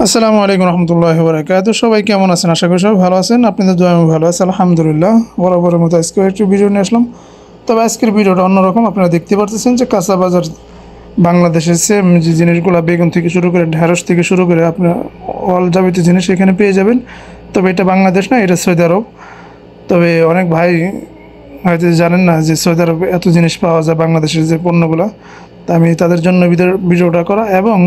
আসসালামু আলাইকুম রহমতুল্লাহি ওয়া বারাকাতুহু। সবাই কেমন আছেন? আশা করি সবাই ভালো আছেন। আপনাদের দোয়া আমি ভালো আছি আলহামদুলিল্লাহ। বরাবরের মতো আজকে একটু ভিডিও নিয়ে আসলাম। তবে আজকের ভিডিওটা অন্যরকম। আপনারা দেখতে পাচ্ছেন যে কাঁচা বাজার বাংলাদেশের সেম যে জিনিসগুলো বেগুন থেকে শুরু করে ঢেঁড়স থেকে শুরু করে আপনার অল যাবতীয় জিনিস এখানে পেয়ে যাবেন। তবে এটা বাংলাদেশ না, এটা সৌদি আরব। তবে অনেক ভাই হয়তো জানেন না যে সৌদি আরবে এত জিনিস পাওয়া যায় বাংলাদেশের যে পণ্যগুলো। তা আমি তাদের জন্য ভিডিওটা করা, এবং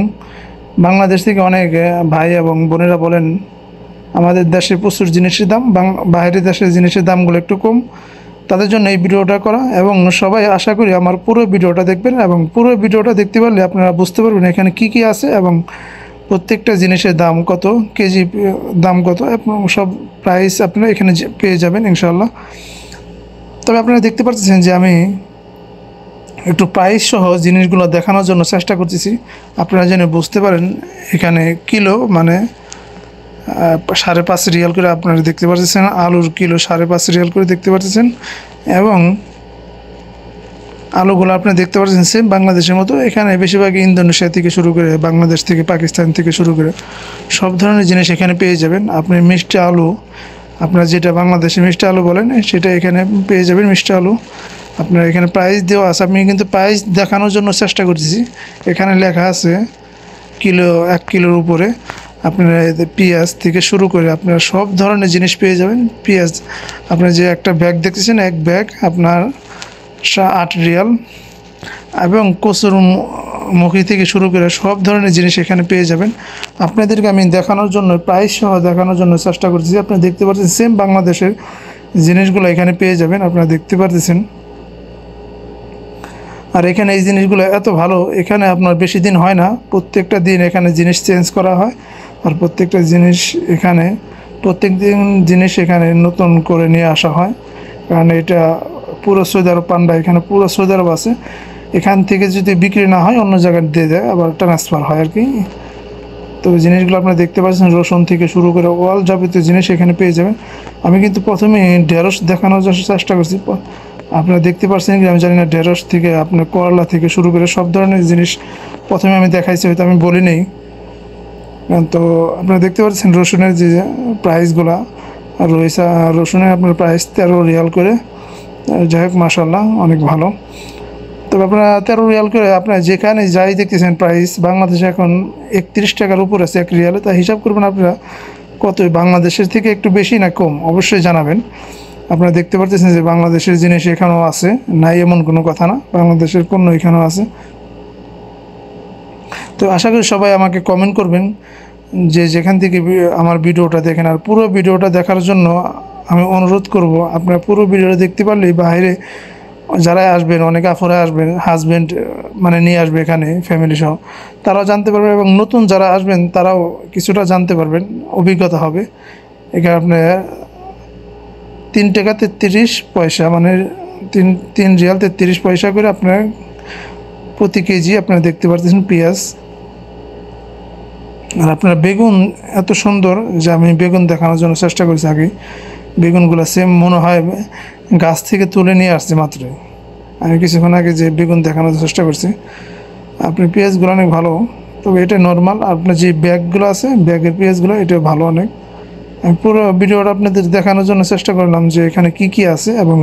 বাংলাদেশ থেকে অনেক ভাই এবং বোনেরা বলেন আমাদের দেশে প্রচুর জিনিসের দাম, বাইরের দেশের জিনিসের দামগুলো একটু কম। তাদের জন্য এই ভিডিওটা করা, এবং সবাই আশা করি আমার পুরো ভিডিওটা দেখবেন, এবং পুরো ভিডিওটা দেখতে পারলে আপনারা বুঝতে পারবেন এখানে কি কি আছে এবং প্রত্যেকটা জিনিসের দাম কত, কেজি দাম কত, এবং সব প্রাইস আপনারা এখানে পেয়ে যাবেন ইনশাআল্লাহ। তবে আপনারা দেখতে পাচ্ছেন যে আমি একটু প্রাইস সহ জিনিসগুলো দেখানোর জন্য চেষ্টা করতেছি, আপনারা যেন বুঝতে পারেন। এখানে কিলো মানে 5.5 রিয়াল করে আপনারা দেখতে পাচ্ছেন, আলুর কিলো 5.5 রিয়াল করে দেখতে পাচ্ছেন, এবং আলুগুলো আপনি দেখতে পাচ্ছেন সেম বাংলাদেশের মতো। এখানে বেশিরভাগ ইন্দোনেশিয়া থেকে শুরু করে বাংলাদেশ থেকে পাকিস্তান থেকে শুরু করে সব ধরনের জিনিস এখানে পেয়ে যাবেন। আপনি মিষ্টি আলু, আপনারা যেটা বাংলাদেশে মিষ্টি আলু বলেন সেটা এখানে পেয়ে যাবেন মিষ্টি আলু। আপনার এখানে প্রাইস দেওয়া আছে, আমি কিন্তু প্রাইস দেখানোর জন্য চেষ্টা করতেছি। এখানে লেখা আছে কিলো, 1 কিলোর উপরে। আপনারা পেঁয়াজ থেকে শুরু করে আপনারা সব ধরনের জিনিস পেয়ে যাবেন। পেঁয়াজ আপনার যে একটা ব্যাগ দেখতেছেন, এক ব্যাগ আপনার 8 রিয়াল, এবং কচুর মুখি থেকে শুরু করে সব ধরনের জিনিস এখানে পেয়ে যাবেন। আপনাদেরকে আমি দেখানোর জন্য প্রাইস সহ দেখানোর জন্য চেষ্টা করতেছি। আপনারা দেখতে পাচ্ছেন সেম বাংলাদেশের জিনিসগুলো এখানে পেয়ে যাবেন, আপনারা দেখতে পাচ্ছেন। আর এখানে এই জিনিসগুলো এত ভালো, এখানে আপনার বেশি দিন হয় না, প্রত্যেকটা দিন এখানে জিনিস চেঞ্জ করা হয়। আর প্রত্যেকটা জিনিস এখানে প্রত্যেক দিন জিনিস এখানে নতুন করে নিয়ে আসা হয়, কারণ এটা পুরো সৌদি আরব পান্ডা, এখানে পুরো সৌদি আরব আছে। এখান থেকে যদি বিক্রি না হয় অন্য জায়গায় দিয়ে দেয়, আবার ট্রান্সফার হয় আর কি। তো জিনিসগুলো আপনারা দেখতে পাচ্ছেন, রসুন থেকে শুরু করে অল যাবতীয় জিনিস এখানে পেয়ে যাবেন। আমি কিন্তু প্রথমে ঢেঁড়স দেখানোর চেষ্টা করছি, আপনারা দেখতে পাচ্ছেন কি আমি জানি না। ঢেঁড়স থেকে আপনার করলা থেকে শুরু করে সব ধরনের জিনিস প্রথমে আমি দেখাইছি, হয়তো আমি বলি নেই। তো আপনারা দেখতে পাচ্ছেন রসুনের যে প্রাইসগুলো রয়েছে, রসুনের আপনার প্রাইস 13 রিয়াল করে। যাই হোক মাশাআল্লাহ অনেক ভালো। তবে আপনারা 13 রিয়াল করে আপনার যেখানে যাই দেখতেছেন প্রাইস বাংলাদেশে এখন 31 টাকার উপর আছে 1 রিয়ালে। তা হিসাব করবেন আপনারা কত, বাংলাদেশের থেকে একটু বেশি না কম অবশ্যই জানাবেন। আপনারা দেখতে পাচ্ছেন যে বাংলাদেশের জিনিস এখানেও আছে, নাই এমন কোনো কথা না, বাংলাদেশের পণ্য এখানেও আছে। তো আশা করি সবাই আমাকে কমেন্ট করবেন যে যেখান থেকে আমার ভিডিওটা দেখেন। আর পুরো ভিডিওটা দেখার জন্য আমি অনুরোধ করব, আপনারা পুরো ভিডিওটা দেখতে পারলেই বাইরে যারা আসবেন, অনেক আফরা আসবেন, হাজব্যান্ড মানে নিয়ে আসবে এখানে ফ্যামিলি সহ, তারাও জানতে পারবেন, এবং নতুন যারা আসবেন তারাও কিছুটা জানতে পারবেন, অভিজ্ঞতা হবে। এখানে আপনার 3 টাকা 33 পয়সা, মানে 3 রিয়াল 33 পয়সা করে আপনার প্রতি কেজি আপনারা দেখতে পাচ্ছেন পেঁয়াজ। আর আপনার বেগুন এত সুন্দর যে আমি বেগুন দেখানোর জন্য চেষ্টা করছি আগে। বেগুনগুলো সেম মনে হয় গাছ থেকে তুলে নিয়ে আসছে মাত্রই। আমি কিছুক্ষণ আগে যে বেগুন দেখানোর চেষ্টা করছি। আপনার পেঁয়াজগুলো অনেক ভালো, তবে এটা নর্মাল। আপনার যে ব্যাগগুলো আছে ব্যাগের পেঁয়াজগুলো এটা ভালো অনেক। আমি পুরো ভিডিওটা আপনাদের দেখানোর জন্য চেষ্টা করলাম যে এখানে কি কি আছে এবং